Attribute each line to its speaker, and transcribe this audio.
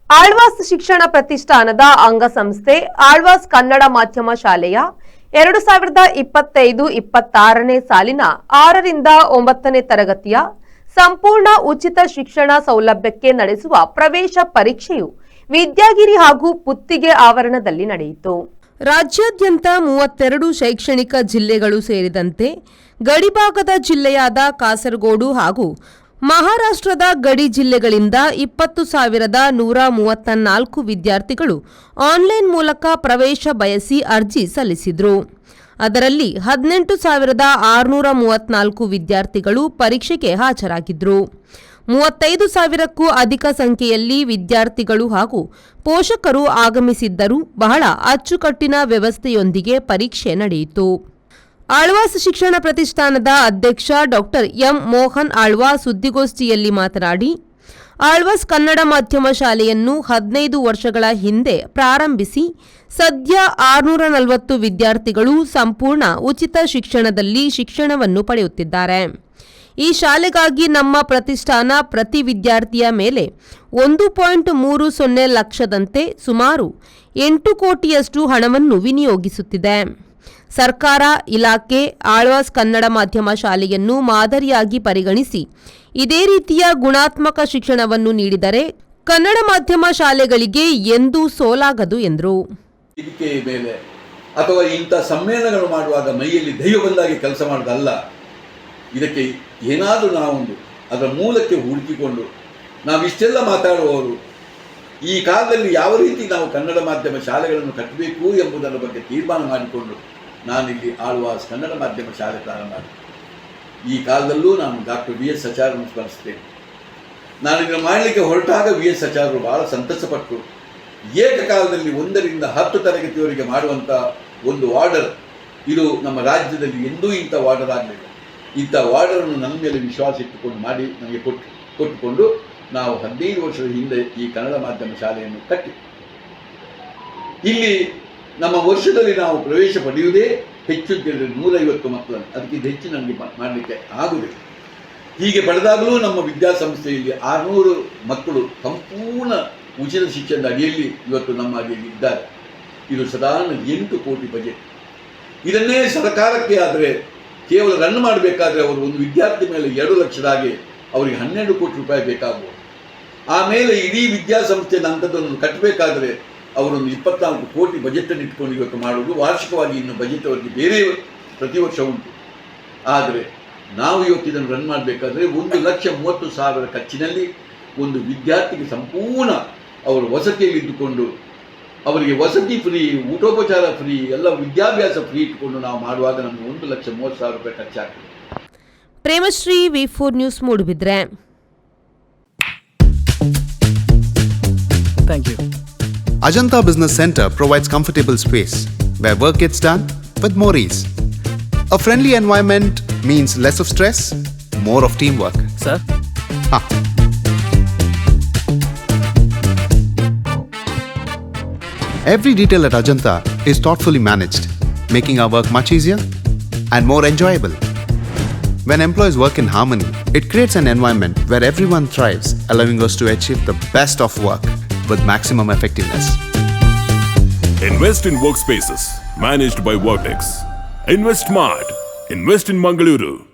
Speaker 1: ಆಳ್ವಾಸ್ ಶಿಕ್ಷಣ ಪ್ರತಿಷ್ಠಾನದ ಅಂಗಸಂಸ್ಥೆ ಆಳ್ವಾಸ್ ಕನ್ನಡ ಮಾಧ್ಯಮ ಶಾಲೆಯ 2025-26ನೇ ಸಾಲಿನ 6ರಿಂದ 9ನೇ ತರಗತಿಯ ಸಂಪೂರ್ಣ ಉಚಿತ ಶಿಕ್ಷಣ ಸೌಲಭ್ಯಕ್ಕೆ ನಡೆಸುವ ಪ್ರವೇಶ ಪರೀಕ್ಷೆಯು ವಿದ್ಯಾಗಿರಿ ಹಾಗೂ ಪುತ್ತಿಗೆ ಆವರಣದಲ್ಲಿ ನಡೆಯಿತು. ರಾಜ್ಯಾದ್ಯಂತ 32 ಶೈಕ್ಷಣಿಕ ಜಿಲ್ಲೆಗಳು ಸೇರಿದಂತೆ ಗಡಿಭಾಗದ ಜಿಲ್ಲೆಯಾದ ಕಾಸರಗೋಡು ಹಾಗೂ ಮಹಾರಾಷ್ಟ್ರದ ಗಡಿ ಜಿಲ್ಲೆಗಳಿಂದ 20,134 ವಿದ್ಯಾರ್ಥಿಗಳು ಆನ್ಲೈನ್ ಮೂಲಕ ಪ್ರವೇಶ ಬಯಸಿ ಅರ್ಜಿ ಸಲ್ಲಿಸಿದರು. ಅದರಲ್ಲಿ 18,634 ವಿದ್ಯಾರ್ಥಿಗಳು ಪರೀಕ್ಷೆಗೆ ಹಾಜರಾಗಿದ್ದರು. 35,000ಕ್ಕೂ ಅಧಿಕ ಸಂಖ್ಯೆಯಲ್ಲಿ ವಿದ್ಯಾರ್ಥಿಗಳು ಹಾಗೂ ಪೋಷಕರು ಆಗಮಿಸಿದ್ದರೂ ಬಹಳ ಅಚ್ಚುಕಟ್ಟಿನ ವ್ಯವಸ್ಥೆಯೊಂದಿಗೆ ಪರೀಕ್ಷೆ ನಡೆಯಿತು. ಆಳ್ವಾಸ್ ಶಿಕ್ಷಣ ಪ್ರತಿಷ್ಠಾನದ ಅಧ್ಯಕ್ಷ ಡಾ ಎಂ ಮೋಹನ್ ಆಳ್ವಾಸ್ ಸುದ್ದಿಗೋಷ್ಠಿಯಲ್ಲಿ ಮಾತನಾಡಿ, ಆಳ್ವಾಸ್ ಕನ್ನಡ ಮಾಧ್ಯಮ ಶಾಲೆಯನ್ನು 15 ವರ್ಷಗಳ ಹಿಂದೆ ಪ್ರಾರಂಭಿಸಿ ಸದ್ಯ 640 ವಿದ್ಯಾರ್ಥಿಗಳು ಸಂಪೂರ್ಣ ಉಚಿತ ಶಿಕ್ಷಣದಲ್ಲಿ ಶಿಕ್ಷಣವನ್ನು ಪಡೆಯುತ್ತಿದ್ದಾರೆ. ಈ ಶಾಲೆಗಾಗಿ ನಮ್ಮ ಪ್ರತಿಷ್ಠಾನ ಪ್ರತಿ ವಿದ್ಯಾರ್ಥಿಯ ಮೇಲೆ 1.30 ಲಕ್ಷದಂತೆ ಸುಮಾರು 8 ಕೋಟಿಯಷ್ಟು ಹಣವನ್ನು ವಿನಿಯೋಗಿಸುತ್ತಿದೆ. ಸರ್ಕಾರ, ಇಲಾಖೆ ಆಳ್ವಾಸ್ ಕನ್ನಡ ಮಾಧ್ಯಮ ಶಾಲೆಯನ್ನು ಮಾದರಿಯಾಗಿ ಪರಿಗಣಿಸಿ ಇದೇ ರೀತಿಯ ಗುಣಾತ್ಮಕ ಶಿಕ್ಷಣವನ್ನು ನೀಡಿದರೆ ಕನ್ನಡ ಮಾಧ್ಯಮ ಶಾಲೆಗಳಿಗೆ ಎಂದೂ ಸೋಲಾಗದು ಎಂದರು.
Speaker 2: ಮೇಲೆ ಅಥವಾ ಇಂಥ ಸಮ್ಮೇಳನಗಳು ಮಾಡುವಾಗ ಮೈಯಲ್ಲಿ ದೈವ ಬಂದಾಗಿ ಕೆಲಸ ಮಾಡೋದಲ್ಲ. ಇದಕ್ಕೆ ಏನಾದರೂ ನಾವೊಂದು ಅದರ ಮೂಲಕ್ಕೆ ಹುಡುಕಿಕೊಂಡು ನಾವಿಷ್ಟೆಲ್ಲ ಮಾತಾಡುವವರು ಈ ಕಾಲದಲ್ಲಿ ಯಾವ ರೀತಿ ನಾವು ಕನ್ನಡ ಮಾಧ್ಯಮ ಶಾಲೆಗಳನ್ನು ಕಟ್ಟಬೇಕು ಎಂಬುದರ ಬಗ್ಗೆ ತೀರ್ಮಾನ ಮಾಡಿಕೊಂಡು ನಾನಿಲ್ಲಿ ಆಳ್ವಾಸ್ ಕನ್ನಡ ಮಾಧ್ಯಮ ಶಾಲೆ ಪ್ರಾರಂಭ ಮಾಡಿದೆ. ಈ ಕಾಲದಲ್ಲೂ ನಾನು ಡಾಕ್ಟರ್ ವಿ ಎಸ್ ಆಚಾರ್ಯರನ್ನು ಸ್ಮರಿಸ್ತೇನೆ. ನಾನಿದನ್ನು ಮಾಡಲಿಕ್ಕೆ ಹೊರಟಾಗ ವಿ ಎಸ್ ಆಚಾರ್ಯರು ಭಾಳ ಸಂತಸಪಟ್ಟು ಏಕಕಾಲದಲ್ಲಿ 1ರಿಂದ 10 ತರಗತಿಯವರೆಗೆ ಮಾಡುವಂಥ ಒಂದು ವಾರ್ಡರ್, ಇದು ನಮ್ಮ ರಾಜ್ಯದಲ್ಲಿ ಎಂದೂ ಇಂಥ ವಾರ್ಡರ್ ಆಗಲಿಲ್ಲ. ಇಂಥ ವಾರ್ಡರನ್ನು ನನ್ನ ಮೇಲೆ ವಿಶ್ವಾಸ ಇಟ್ಟುಕೊಂಡು ಮಾಡಿ ನನಗೆ ಕೊಟ್ಟುಕೊಂಡು ನಾವು 15 ವರ್ಷದ ಹಿಂದೆ ಈ ಕನ್ನಡ ಮಾಧ್ಯಮ ಶಾಲೆಯನ್ನು ಕಟ್ಟಿ ಇಲ್ಲಿ ನಮ್ಮ ವರ್ಷದಲ್ಲಿ ನಾವು ಪ್ರವೇಶ ಪಡೆಯುವುದೇ ಹೆಚ್ಚು 150 ಮಕ್ಕಳನ್ನು, ಅದಕ್ಕಿಂತ ಹೆಚ್ಚು ನನಗೆ ಮಾಡಲಿಕ್ಕೆ ಆಗುವುದಿಲ್ಲ. ಹೀಗೆ ಪಡೆದಾಗಲೂ ನಮ್ಮ ವಿದ್ಯಾಸಂಸ್ಥೆಯಲ್ಲಿ 600 ಮಕ್ಕಳು ಸಂಪೂರ್ಣ ಉಚಿತ ಶಿಕ್ಷಣದ ಅಡಿಯಲ್ಲಿ ಇವತ್ತು ನಮ್ಮ ಅಡಿಯಲ್ಲಿ ಇದ್ದಾರೆ. ಇದು ಸಾಧಾರಣ 8 ಕೋಟಿ ಬಜೆಟ್. ಇದನ್ನೇ ಸರ್ಕಾರಕ್ಕೆ ಆದರೆ ಕೇವಲ ರನ್ ಮಾಡಬೇಕಾದ್ರೆ ಅವರು ಒಂದು ವಿದ್ಯಾರ್ಥಿ ಮೇಲೆ 2 ಲಕ್ಷದ ಹಾಗೆ ಅವರಿಗೆ 12 ಕೋಟಿ ರೂಪಾಯಿ ಬೇಕಾಗುವುದು. ಆಮೇಲೆ ಇಡೀ ವಿದ್ಯಾಸಂಸ್ಥೆಯ ಅಂಥದ್ದನ್ನು ಕಟ್ಟಬೇಕಾದ್ರೆ ಅವರೊಂದು 24 ಕೋಟಿ ಬಜೆಟನ್ನು ಇಟ್ಕೊಂಡು ಇವತ್ತು ಮಾಡುವುದು. ವಾರ್ಷಿಕವಾಗಿ ಇನ್ನು ಬಜೆಟ್ ಅವರಿಗೆ ಬೇರೆ ಪ್ರತಿ ವರ್ಷ ಉಂಟು. ಆದರೆ ನಾವು ಇವತ್ತು ಇದನ್ನು ರನ್ ಮಾಡಬೇಕಾದ್ರೆ 1,30,000 ಖರ್ಚಿನಲ್ಲಿ ಒಂದು ವಿದ್ಯಾರ್ಥಿಗೆ ಸಂಪೂರ್ಣ ಅವರು ವಸತಿಯಲ್ಲಿ ಇದ್ದುಕೊಂಡು ಅವರಿಗೆ ವಸತಿ ಫ್ರೀ, ಊಟೋಪಚಾರ ಫ್ರೀ, ಎಲ್ಲ ವಿದ್ಯಾಭ್ಯಾಸ ಫ್ರೀ ಇಟ್ಟುಕೊಂಡು ನಾವು ಮಾಡುವಾಗ ನಮಗೆ 1,30,000 ರೂಪಾಯಿ ಖರ್ಚಾಗ್ತದೆ.
Speaker 1: Premashree V4 news Moodbidri.
Speaker 3: Thank you.
Speaker 4: Ajanta Business Center provides comfortable space where work gets done with more ease. A friendly environment means less of stress, more of teamwork.
Speaker 3: Sir?
Speaker 4: Every detail at Ajanta is thoughtfully managed, making our work much easier and more enjoyable. When employees work in harmony, it creates an environment where everyone thrives, allowing us to achieve the best of work with maximum effectiveness.
Speaker 5: Invest in workspaces managed by Vortex. Invest smart. Invest in Mangaluru.